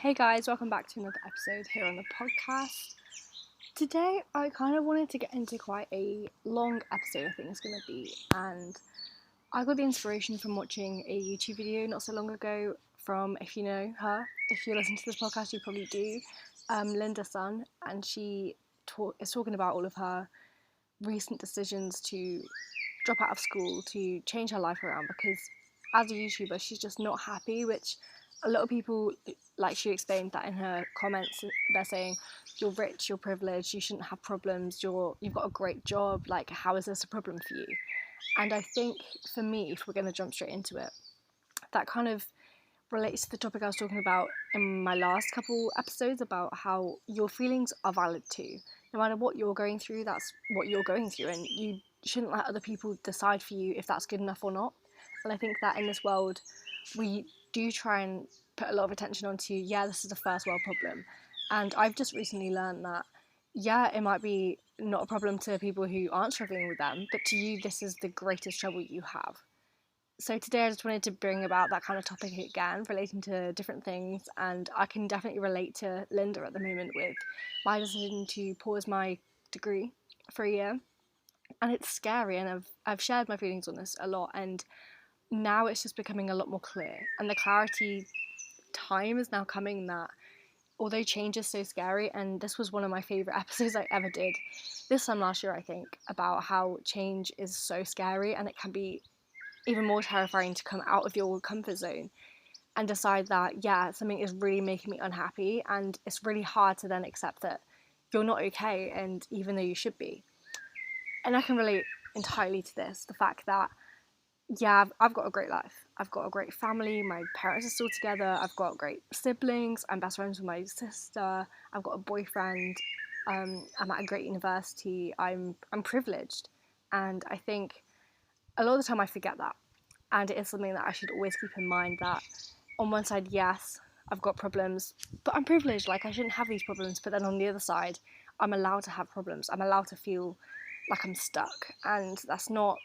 Hey guys, welcome back to another episode here on the podcast. Today I kind of wanted to get into quite a long episode, I think it's going to be, and I got the inspiration from watching a YouTube video not so long ago from, if you know her, if you listen to this podcast you probably do, Linda Sun, and she is talking about all of her recent decisions to drop out of school, to change her life around, because as a YouTuber she's just not happy, which a lot of people, like she explained that in her comments, they're saying you're rich, you're privileged, you shouldn't have problems, you've got a great job, like how is this a problem for you? And I think for me, if we're going to jump straight into it, that kind of relates to the topic I was talking about in my last couple episodes about how your feelings are valid too. No matter what you're going through, that's what you're going through, and you shouldn't let other people decide for you if that's good enough or not. And I think that in this world, we do try and put a lot of attention onto, this is a first world problem. And I've just recently learned that, it might be not a problem to people who aren't struggling with them, but to you, this is the greatest trouble you have. So today I just wanted to bring about that kind of topic again, relating to different things, and I can definitely relate to Linda at the moment with my decision to pause my degree for a year. And it's scary, and I've shared my feelings on this a lot, and now it's just becoming a lot more clear, and the clarity time is now coming that although change is so scary, and this was one of my favourite episodes I ever did this time last year, I think, about how change is so scary and it can be even more terrifying to come out of your comfort zone and decide that something is really making me unhappy, and it's really hard to then accept that you're not okay, and even though you should be. And I can relate entirely to this, the fact that I've got a great life. I've got a great family. My parents are still together. I've got great siblings. I'm best friends with my sister. I've got a boyfriend. I'm at a great university. I'm privileged, and I think a lot of the time I forget that, and it is something that I should always keep in mind. That on one side, yes, I've got problems, but I'm privileged. Like, I shouldn't have these problems. But then on the other side, I'm allowed to have problems. I'm allowed to feel like I'm stuck, and that's not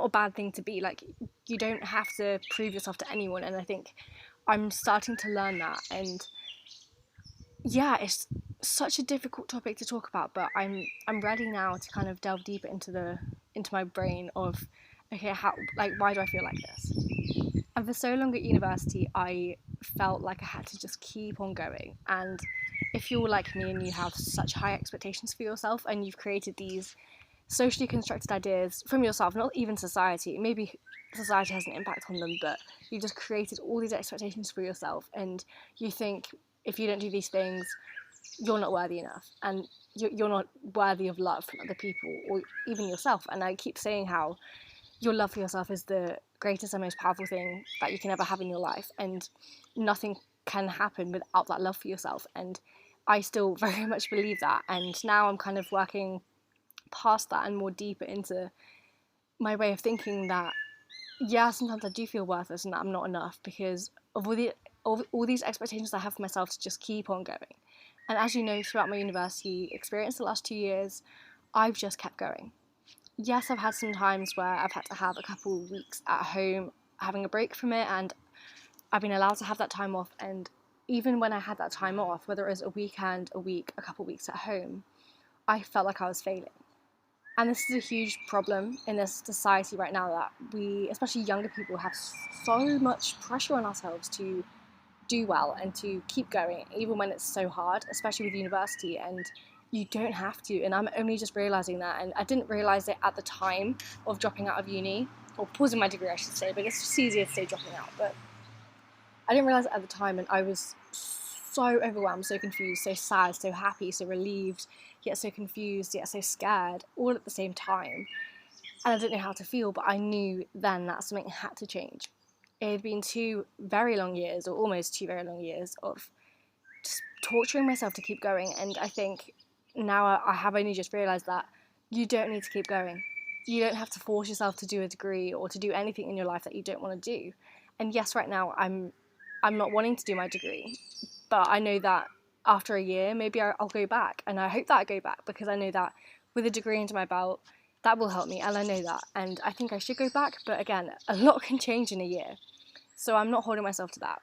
a bad thing to be. Like, you don't have to prove yourself to anyone, and I think I'm starting to learn that. And it's such a difficult topic to talk about, but I'm ready now to kind of delve deeper into my brain of, okay, why do I feel like this? And for so long at university I felt like I had to just keep on going, and if you're like me and you have such high expectations for yourself, and you've created these socially constructed ideas from yourself, not even society. Maybe society has an impact on them, but you just created all these expectations for yourself, and you think if you don't do these things, you're not worthy enough, and you're not worthy of love from other people or even yourself. And I keep saying how your love for yourself is the greatest and most powerful thing that you can ever have in your life, and nothing can happen without that love for yourself. And I still very much believe that, and now I'm kind of working past that and more deeper into my way of thinking that sometimes I do feel worthless and that I'm not enough because of all these expectations I have for myself to just keep on going. And as you know, throughout my university experience the last 2 years, I've just kept going. Yes, I've had some times where I've had to have a couple of weeks at home having a break from it, and I've been allowed to have that time off. And even when I had that time off, whether it was a weekend, a week, a couple of weeks at home, I felt like I was failing. And this is a huge problem in this society right now, that we, especially younger people, have so much pressure on ourselves to do well and to keep going, even when it's so hard, especially with university. And you don't have to. And I'm only just realising that. And I didn't realise it at the time of dropping out of uni, or pausing my degree, I should say, but it's just easier to say dropping out. But I didn't realise it at the time, and I was so overwhelmed, so confused, so sad, so happy, so relieved, yet so confused, yet so scared, all at the same time. And I didn't know how to feel, but I knew then that something had to change. It had been 2 very long years, or almost 2 very long years, of just torturing myself to keep going. And I think now I have only just realised that you don't need to keep going. You don't have to force yourself to do a degree or to do anything in your life that you don't want to do. And yes, right now I'm not wanting to do my degree, but I know that after a year, maybe I'll go back, and I hope that I go back, because I know that with a degree under my belt, that will help me, and I know that, and I think I should go back. But again, a lot can change in a year, so I'm not holding myself to that.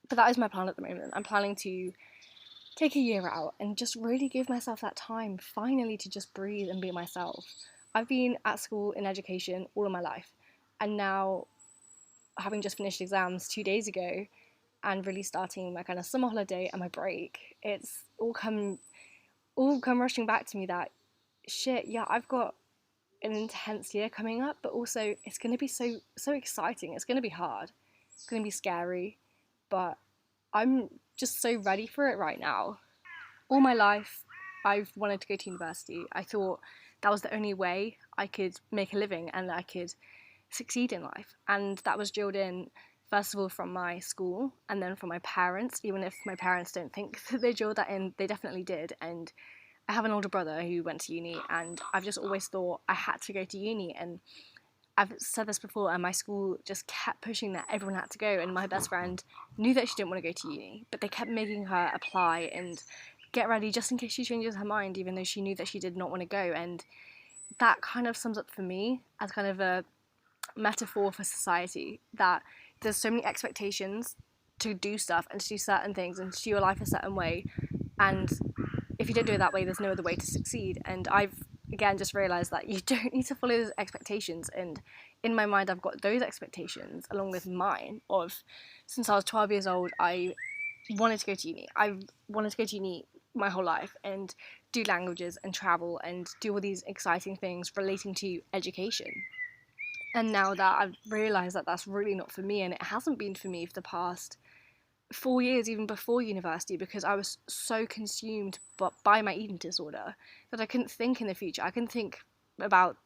But that is my plan at the moment. I'm planning to take a year out and just really give myself that time finally to just breathe and be myself. I've been at school in education all of my life, and now, having just finished exams 2 days ago and really starting my kind of summer holiday and my break, it's all come rushing back to me that shit, yeah, I've got an intense year coming up, but also it's going to be so exciting. It's going to be hard. It's going to be scary, but I'm just so ready for it right now. All my life, I've wanted to go to university. I thought that was the only way I could make a living and I could succeed in life. And that was drilled in, first of all, from my school and then from my parents. Even if my parents don't think that they drilled that in, they definitely did. And I have an older brother who went to uni, and I've just always thought I had to go to uni. And I've said this before, and my school just kept pushing that everyone had to go. And my best friend knew that she didn't want to go to uni, but they kept making her apply and get ready just in case she changes her mind, even though she knew that she did not want to go. And that kind of sums up for me as kind of a metaphor for society, that there's so many expectations to do stuff and to do certain things and to do your life a certain way, and if you don't do it that way, there's no other way to succeed. And I've again just realized that you don't need to follow those expectations, and in my mind I've got those expectations along with mine of, since I was 12 years old, I wanted to go to uni. I wanted to go to uni my whole life and do languages and travel and do all these exciting things relating to education. And now that I've realised that that's really not for me, and it hasn't been for me for the past 4 years, even before university, because I was so consumed by my eating disorder that I couldn't think in the future. I couldn't think about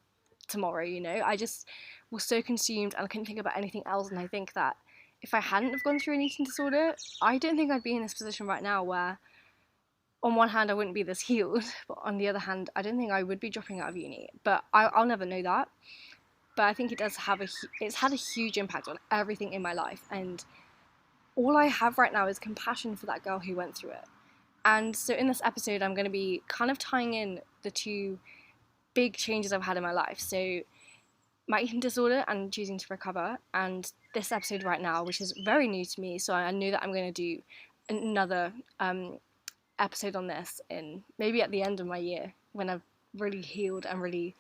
tomorrow, I just was so consumed and I couldn't think about anything else. And I think that if I hadn't have gone through an eating disorder, I don't think I'd be in this position right now where, on one hand, I wouldn't be this healed, but on the other hand, I don't think I would be dropping out of uni. But I'll never know that. But I think it's had a huge impact on everything in my life, and all I have right now is compassion for that girl who went through it. And so in this episode, I'm going to be kind of tying in the two big changes I've had in my life. So my eating disorder and choosing to recover, and this episode right now, which is very new to me. So I knew that I'm going to do another episode on this in maybe at the end of my year when I've really healed and really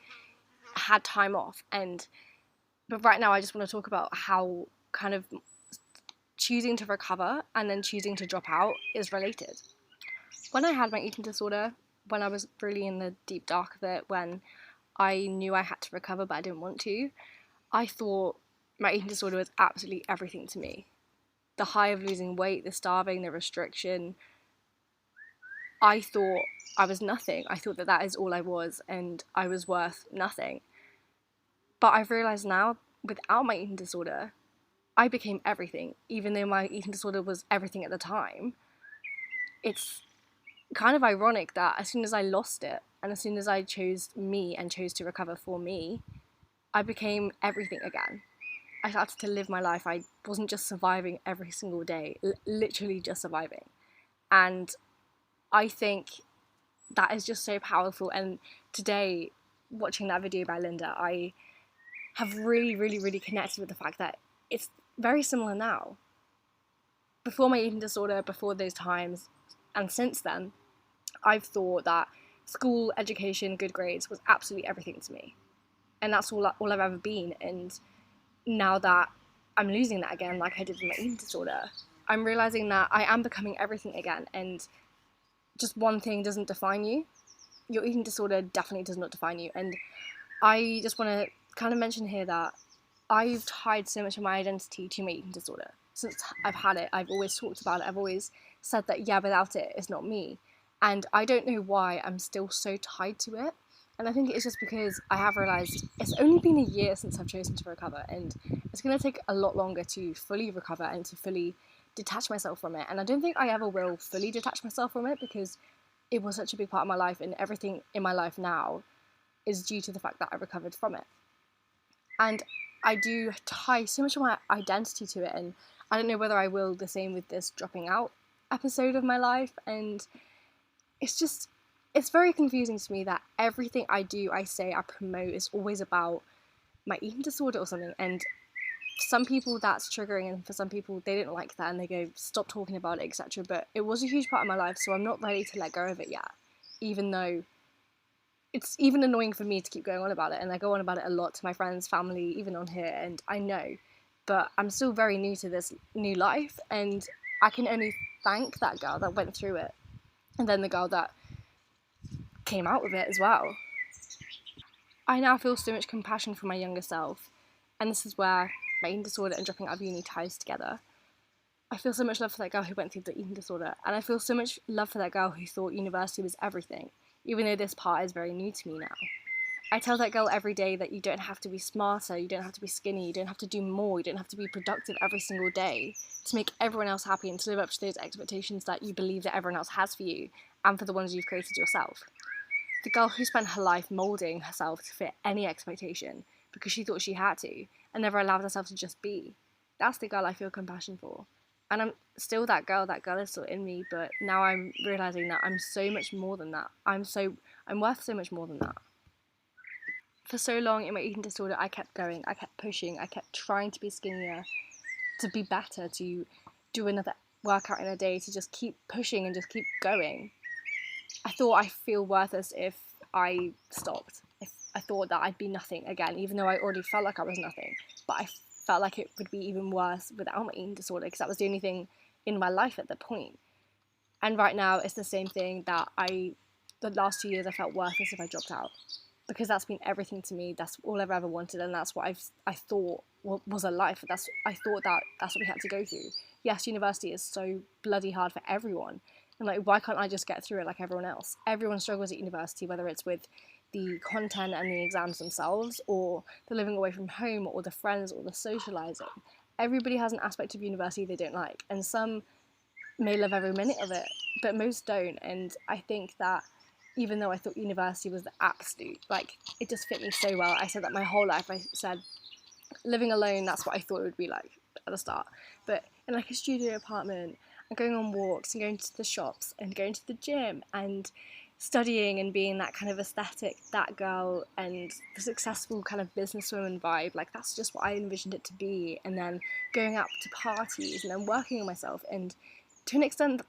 had time off. But right now I just want to talk about how kind of choosing to recover and then choosing to drop out is related. When I had my eating disorder, when I was really in the deep dark of it, when I knew I had to recover but I didn't want to, I thought my eating disorder was absolutely everything to me. The high of losing weight, the starving, the restriction. I thought I was nothing. I thought that is all I was, and I was worth nothing. But I've realised now, without my eating disorder, I became everything, even though my eating disorder was everything at the time. It's kind of ironic that as soon as I lost it, and as soon as I chose me and chose to recover for me, I became everything again. I started to live my life. I wasn't just surviving every single day, literally just surviving. And I think that is just so powerful. And today, watching that video by Linda, I have really, really, really connected with the fact that it's very similar now. Before my eating disorder, before those times, and since then, I've thought that school, education, good grades was absolutely everything to me. And that's all I've ever been. And now that I'm losing that again, like I did with my eating disorder, I'm realising that I am becoming everything again. And just one thing doesn't define you. Your eating disorder definitely does not define you. And I just want to kind of mention here that I've tied so much of my identity to my eating disorder. Since I've had it, I've always talked about it. I've always said that, yeah, without it, it's not me. And I don't know why I'm still so tied to it. And I think it's just because I have realised it's only been a year since I've chosen to recover. And it's going to take a lot longer to fully recover and to fully detach myself from it. And I don't think I ever will fully detach myself from it, because it was such a big part of my life, and everything in my life now is due to the fact that I recovered from it. And I do tie so much of my identity to it, and I don't know whether I will the same with this dropping out episode of my life. And it's very confusing to me that everything I do, I say, I promote is always about my eating disorder or something. And some people that's triggering, and for some people they don't like that and they go stop talking about it, etc. But it was a huge part of my life, so I'm not ready to let go of it yet, even though it's even annoying for me to keep going on about it, and I go on about it a lot to my friends, family, even on here, and I know, but I'm still very new to this new life, and I can only thank that girl that went through it, and then the girl that came out with it as well. I now feel so much compassion for my younger self, and this is where my eating disorder and dropping out of uni ties together. I feel so much love for that girl who went through the eating disorder, and I feel so much love for that girl who thought university was everything, even though this part is very new to me now. I tell that girl every day that you don't have to be smarter, you don't have to be skinny, you don't have to do more, you don't have to be productive every single day to make everyone else happy and to live up to those expectations that you believe that everyone else has for you and for the ones you've created yourself. The girl who spent her life moulding herself to fit any expectation because she thought she had to and never allowed herself to just be. That's the girl I feel compassion for. And I'm still that girl is still in me, but now I'm realising that I'm so much more than that. I'm worth so much more than that. For so long in my eating disorder, I kept going, I kept pushing, I kept trying to be skinnier, to be better, to do another workout in a day, to just keep pushing and just keep going. I thought I feel worthless if I stopped. If I thought that I'd be nothing again, even though I already felt like I was nothing. But I felt like it would be even worse without my eating disorder because that was the only thing in my life at the point. And right now, it's the same thing that the last 2 years I felt worthless if I dropped out. Because that's been everything to me. That's all I've ever wanted, and that's what I thought was a life. I thought that's what we had to go through. Yes, university is so bloody hard for everyone. And like, why can't I just get through it like everyone else? Everyone struggles at university, whether it's with the content and the exams themselves, or the living away from home, or the friends, or the socialising. Everybody has an aspect of university they don't like, and some may love every minute of it, but most don't. And I think that even though I thought university was the absolute, like, it just fit me so well. I said that my whole life. I said living alone, that's what I thought it would be like at the start. But in like a studio apartment, and going on walks, and going to the shops, and going to the gym, and studying, and being that kind of aesthetic, that girl, and the successful kind of businesswoman vibe, like that's just what I envisioned it to be. And then going out to parties, and then working on myself, and to an extent,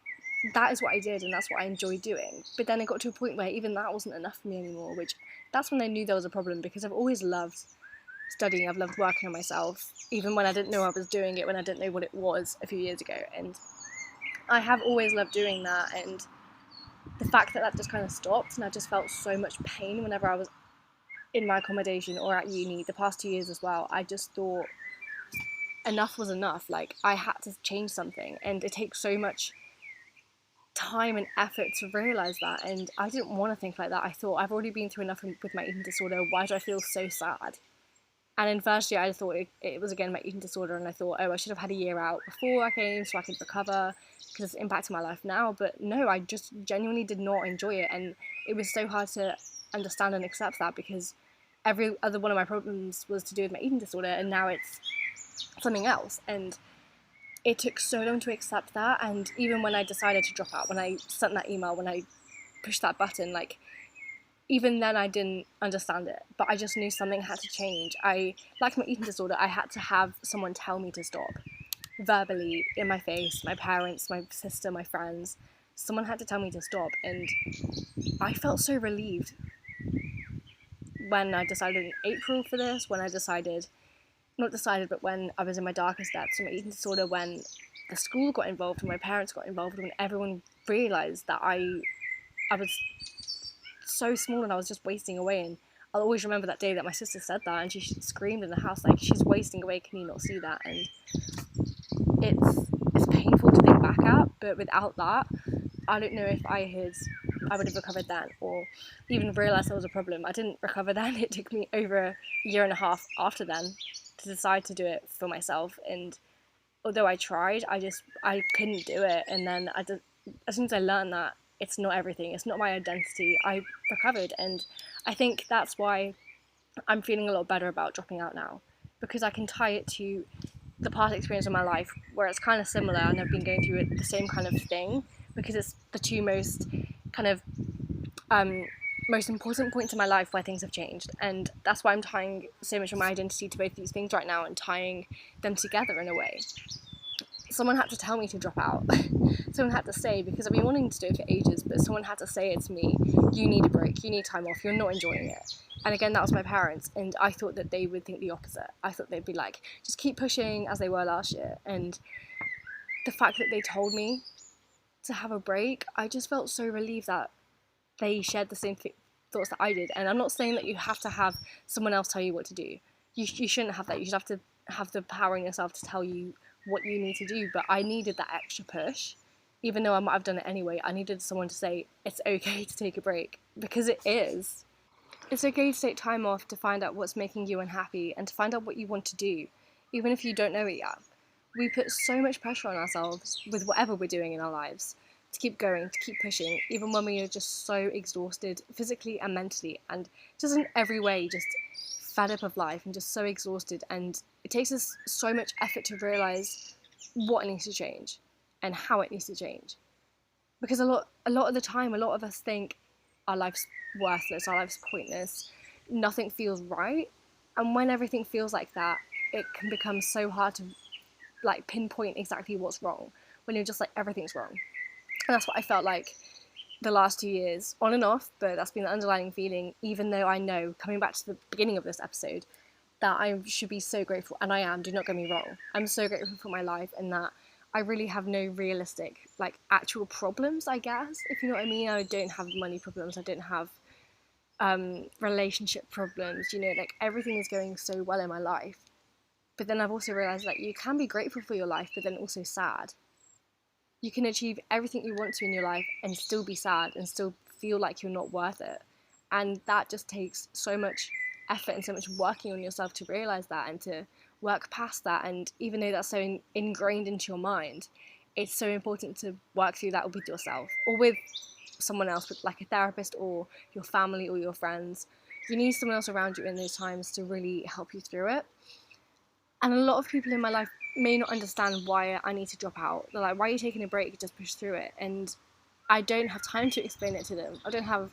that is what I did, and that's what I enjoyed doing. But then it got to a point where even that wasn't enough for me anymore, which that's when I knew there was a problem, because I've always loved studying, I've loved working on myself, even when I didn't know I was doing it, when I didn't know what it was a few years ago, and I have always loved doing that. And the fact that just kind of stopped, and I just felt so much pain whenever I was in my accommodation or at uni, the past 2 years as well, I just thought enough was enough. Like, I had to change something, and it takes so much time and effort to realise that, and I didn't want to think like that. I thought, I've already been through enough with my eating disorder, why do I feel so sad? And in first year I thought it was again my eating disorder, and I thought, oh, I should have had a year out before I came so I could recover, because it's impacting my life now. But no, I just genuinely did not enjoy it, and it was so hard to understand and accept that, because every other one of my problems was to do with my eating disorder, and now it's something else. And it took so long to accept that. And even when I decided to drop out, when I sent that email, when I pushed that button, like, even then I didn't understand it, but I just knew something had to change. Like my eating disorder, I had to have someone tell me to stop, verbally, in my face, my parents, my sister, my friends. Someone had to tell me to stop, and I felt so relieved when I decided in April for this, when I decided, not decided, but when I was in my darkest depths of my eating disorder, when the school got involved, when my parents got involved, when everyone realised that I was so small and I was just wasting away. And I'll always remember that day that my sister said that, and she screamed in the house, like, she's wasting away, can you not see that? And it's painful to think back at, but without that, I don't know if I would have recovered then, or even realised there was a problem. I didn't recover then. It took me over a year and a half after then to decide to do it for myself. And although I tried, I couldn't do it. And then as soon as I learned that it's not everything, it's not my identity, I recovered. And I think that's why I'm feeling a lot better about dropping out now, because I can tie it to the past experience of my life where it's kind of similar, and I've been going through the same kind of thing, because it's the two most kind of most important points in my life where things have changed, and that's why I'm tying so much of my identity to both these things right now and tying them together in a way. Someone had to tell me to drop out. Someone had to say, because I've been wanting to do it for ages, but someone had to say it to me, you need a break, you need time off, you're not enjoying it. And again, that was my parents, and I thought that they would think the opposite. I thought they'd be like, just keep pushing as they were last year. And the fact that they told me to have a break, I just felt so relieved that they shared the same thoughts that I did. And I'm not saying that you have to have someone else tell you what to do. You shouldn't have that. You should have to have the power in yourself to tell you what you need to do. But I needed that extra push. Even though I might have done it anyway, I needed someone to say, it's okay to take a break. Because it is. It's okay to take time off to find out what's making you unhappy and to find out what you want to do, even if you don't know it yet. We put so much pressure on ourselves with whatever we're doing in our lives to keep going, to keep pushing, even when we are just so exhausted physically and mentally, and just in every way, just fed up of life and just so exhausted. And it takes us so much effort to realise what needs to change and how it needs to change. Because a lot of the time, a lot of us think our life's worthless, our life's pointless, nothing feels right. And when everything feels like that, it can become so hard to like pinpoint exactly what's wrong when you're just like, everything's wrong. And that's what I felt like the last 2 years, on and off, but that's been the underlying feeling, even though I know, coming back to the beginning of this episode, that I should be so grateful, and I am, do not get me wrong. I'm so grateful for my life and that I really have no realistic, like, actual problems, I guess, if you know what I mean. I don't have money problems, I don't have relationship problems, you know, like, everything is going so well in my life. But then I've also realised that you can be grateful for your life, but then also sad. You can achieve everything you want to in your life and still be sad and still feel like you're not worth it. And that just takes so much effort and so much working on yourself to realise that and to work past that. And even though that's so ingrained into your mind, it's so important to work through that with yourself or with someone else, with like a therapist or your family or your friends. You need someone else around you in those times to really help you through it. And a lot of people in my life may not understand why I need to drop out. They're like, why are you taking a break? Just push through it. And I don't have time to explain it to them. I don't have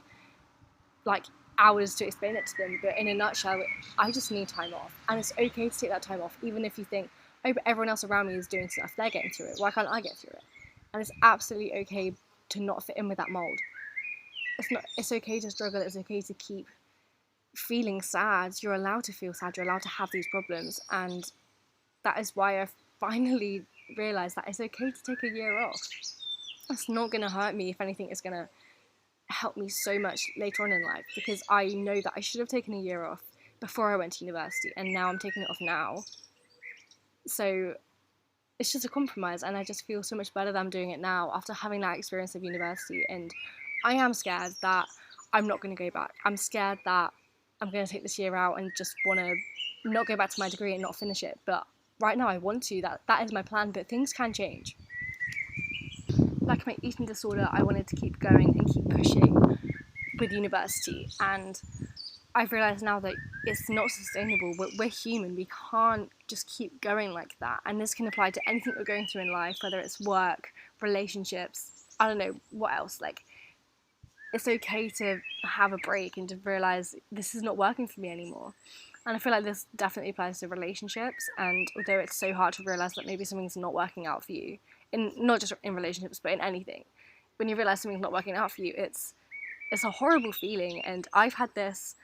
like hours to explain it to them. But in a nutshell, I just need time off. And it's okay to take that time off, even if you think, oh, but everyone else around me is doing stuff. They're getting through it. Why can't I get through it? And it's absolutely okay to not fit in with that mold. It's okay to struggle. It's okay to keep feeling sad. You're allowed to feel sad. You're allowed to have these problems. And that is why I finally realised that it's okay to take a year off. It's not going to hurt me. If anything, it's going to help me so much later on in life, because I know that I should have taken a year off before I went to university, and now I'm taking it off now. So it's just a compromise, and I just feel so much better that I'm doing it now after having that experience of university. And I am scared that I'm not going to go back. I'm scared that I'm going to take this year out and just want to not go back to my degree and not finish it. But right now I want to. That is my plan, but things can change. Like my eating disorder, I wanted to keep going and keep pushing with university, and I've realised now that it's not sustainable. We're human, we can't just keep going like that. And this can apply to anything we're going through in life, whether it's work, relationships, I don't know, what else. Like, it's okay to have a break and to realise this is not working for me anymore. And I feel like this definitely applies to relationships, and although it's so hard to realise that maybe something's not working out for you, in not just in relationships, but in anything, when you realise something's not working out for you, it's a horrible feeling. And I've had this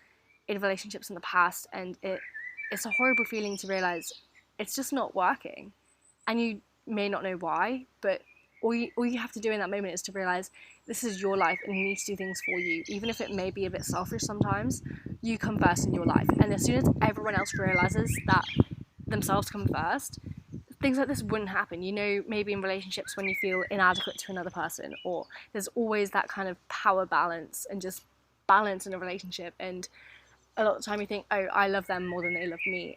in relationships in the past, and it's a horrible feeling to realise it's just not working. And you may not know why, but all you have to do in that moment is to realise this is your life and you need to do things for you. Even if it may be a bit selfish sometimes, you come first in your life. And as soon as everyone else realises that themselves come first, things like this wouldn't happen. You know, maybe in relationships when you feel inadequate to another person, or there's always that kind of power balance and just balance in a relationship. And a lot of the time you think, oh, I love them more than they love me.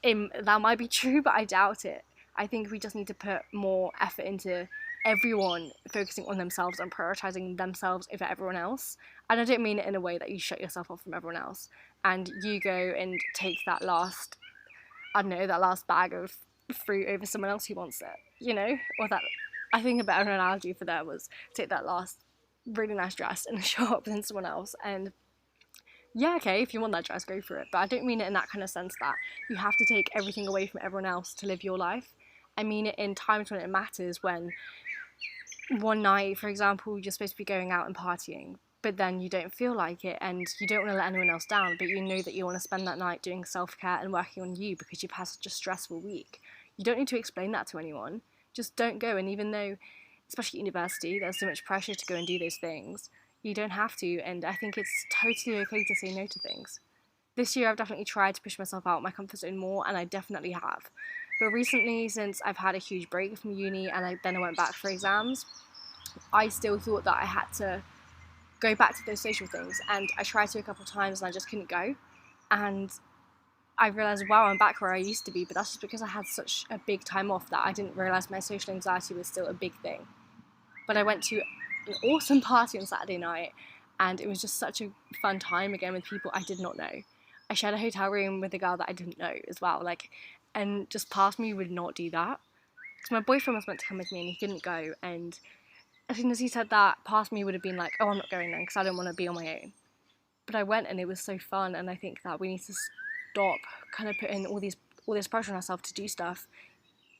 And that might be true, but I doubt it. I think we just need to put more effort into everyone focusing on themselves and prioritising themselves over everyone else. And I don't mean it in a way that you shut yourself off from everyone else and you go and take that last bag of fruit over someone else who wants it, you know? Or that, I think a better analogy for that was take that last really nice dress in a shop than someone else. And yeah, okay, if you want that dress, go for it. But I don't mean it in that kind of sense that you have to take everything away from everyone else to live your life. I mean it in times when it matters, when one night, for example, you're supposed to be going out and partying, but then you don't feel like it and you don't want to let anyone else down, but you know that you want to spend that night doing self-care and working on you because you've had such a stressful week. You don't need to explain that to anyone. Just don't go. And even though, especially at university, there's so much pressure to go and do those things, you don't have to. And I think it's totally okay to say no to things. This year I've definitely tried to push myself out of my comfort zone more, and I definitely have. But recently, since I've had a huge break from uni and then I went back for exams, I still thought that I had to go back to those social things, and I tried to a couple of times and I just couldn't go. And I realised, wow, I'm back where I used to be, but that's just because I had such a big time off that I didn't realise my social anxiety was still a big thing. But I went to an awesome party on Saturday night, and it was just such a fun time again with people I did not know. I shared a hotel room with a girl that I didn't know as well, and just past me would not do that. Because my boyfriend was meant to come with me and he couldn't go, and as soon as he said that, past me would have been like, oh, I'm not going then because I don't want to be on my own. But I went and it was so fun, and I think that we need to stop kind of putting all this pressure on ourselves to do stuff,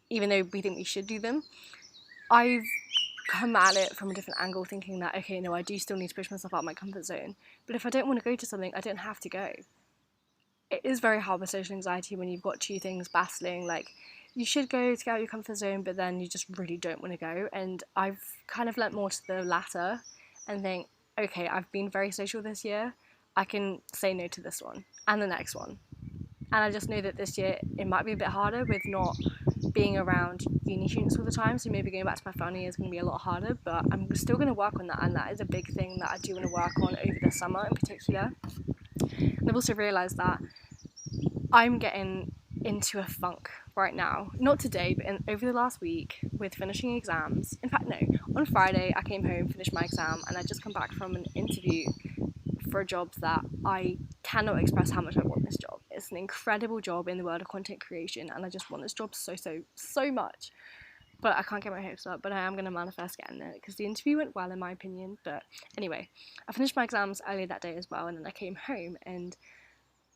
even though we think we should do them. I've come at it from a different angle, thinking that, okay, no, I do still need to push myself out of my comfort zone. But if I don't want to go to something, I don't have to go. It is very hard with social anxiety when you've got two things battling, like you should go to get out of your comfort zone, but then you just really don't want to go. And I've kind of leant more to the latter and think, okay, I've been very social this year. I can say no to this one and the next one. And I just know that this year it might be a bit harder with not being around uni students all the time. So maybe going back to my family is going to be a lot harder, but I'm still going to work on that. And that is a big thing that I do want to work on over the summer in particular. And I've also realised that I'm getting into a funk right now. Not today, but over the last week with finishing exams. In fact, no, on Friday I came home, finished my exam, and I'd just come back from an interview for a job that I cannot express how much I want this job. It's an incredible job in the world of content creation, and I just want this job so much. But I can't get my hopes up, but I am going to manifest getting it because the interview went well in my opinion. But anyway, I finished my exams earlier that day as well, and then I came home and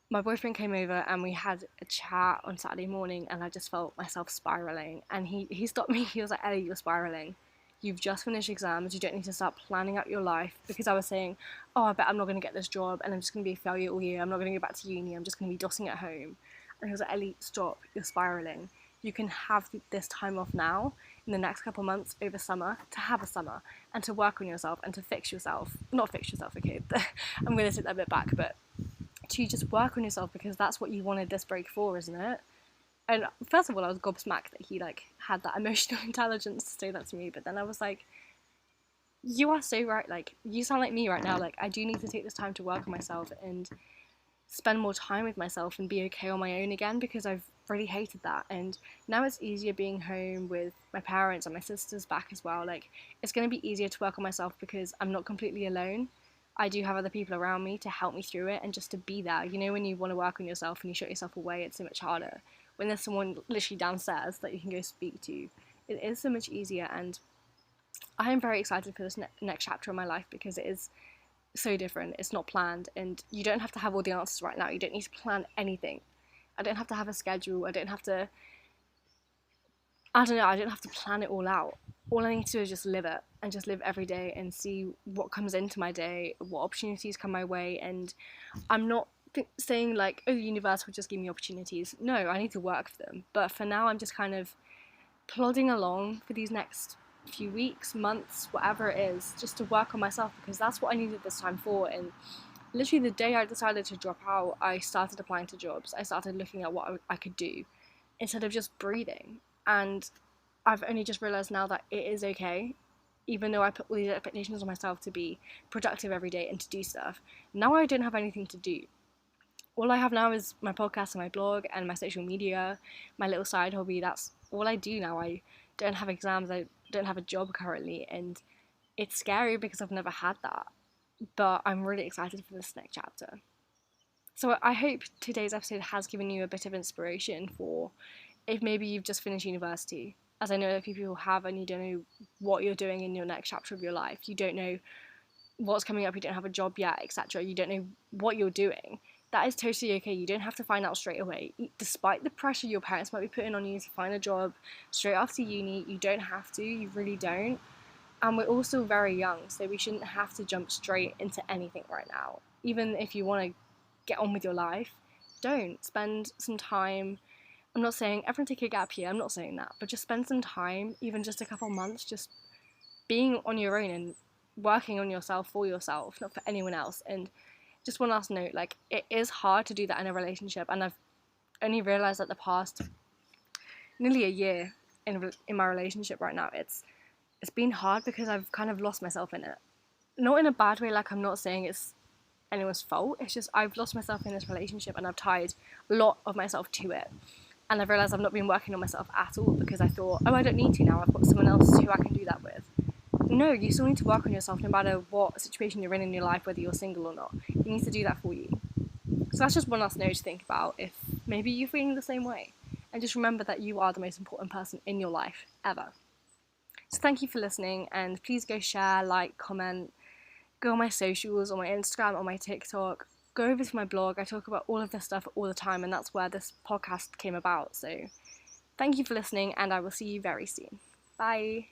my boyfriend came over and we had a chat on Saturday morning, and I just felt myself spiraling, and he stopped me. He was like, Ellie, you're spiraling. You've just finished exams. You don't need to start planning out your life, because I was saying, oh, I bet I'm not going to get this job and I'm just going to be a failure all year. I'm not going to go back to uni. I'm just going to be dossing at home. And he was like, Ellie, stop. You're spiraling. You can have this time off now in the next couple months over summer to have a summer and to work on yourself and to fix yourself. Not fix yourself, okay. I'm going to take that bit back, but to just work on yourself, because that's what you wanted this break for, isn't it? And first of all, I was gobsmacked that he had that emotional intelligence to say that to me. But then I was like, you are so right. Like, you sound like me right now. Like, I do need to take this time to work on myself and spend more time with myself and be okay on my own again, because I've really hated that. And now it's easier being home with my parents and my sisters back as well. Like, it's going to be easier to work on myself because I'm not completely alone. I do have other people around me to help me through it and just to be there. You know, when you want to work on yourself and you shut yourself away, it's so much harder. When there's someone literally downstairs that you can go speak to, it is so much easier. And I am very excited for this next chapter of my life, because it is so different. It's not planned, and you don't have to have all the answers right now. You don't need to plan anything. I don't have to have a schedule. I don't have to plan it all out. All I need to do is just live it, and just live every day and see what comes into my day, what opportunities come my way. And I'm not saying like, oh, the universe will just give me opportunities. No, I need to work for them. But for now, I'm just kind of plodding along for these next few weeks, months, whatever it is, just to work on myself, because that's what I needed this time for. And literally the day I decided to drop out, I started applying to jobs. I started looking at what I could do instead of just breathing. And I've only just realised now that it is okay, even though I put all these expectations on myself to be productive every day and to do stuff. Now I don't have anything to do. All I have now is my podcast and my blog and my social media, my little side hobby. That's all I do now. I don't have exams, I don't have a job currently, and it's scary because I've never had that. But I'm really excited for this next chapter. So I hope today's episode has given you a bit of inspiration for if maybe you've just finished university, as I know a few people have, and you don't know what you're doing in your next chapter of your life. You don't know what's coming up, you don't have a job yet, etc., you don't know what you're doing, that is totally okay. You don't have to find out straight away. Despite the pressure your parents might be putting on you to find a job straight after uni, you don't have to, you really don't. And we're all still very young, so we shouldn't have to jump straight into anything right now. Even if you want to get on with your life, don't. Spend some time. I'm not saying everyone take a gap year, I'm not saying that, but just spend some time, even just a couple months, just being on your own and working on yourself for yourself, not for anyone else. And just one last note, like, it is hard to do that in a relationship, and I've only realized that the past nearly a year in my relationship right now, it's been hard because I've kind of lost myself in it. Not in a bad way, like, I'm not saying it's anyone's fault. It's just I've lost myself in this relationship and I've tied a lot of myself to it. And I've realised I've not been working on myself at all because I thought, oh, I don't need to now. I've got someone else who I can do that with. No, you still need to work on yourself no matter what situation you're in your life, whether you're single or not. You need to do that for you. So that's just one last note to think about if maybe you're feeling the same way. And just remember that you are the most important person in your life ever. So thank you for listening, and please go share, like, comment, go on my socials, on my Instagram, on my TikTok, go over to my blog. I talk about all of this stuff all the time, and that's where this podcast came about. So thank you for listening, and I will see you very soon. Bye.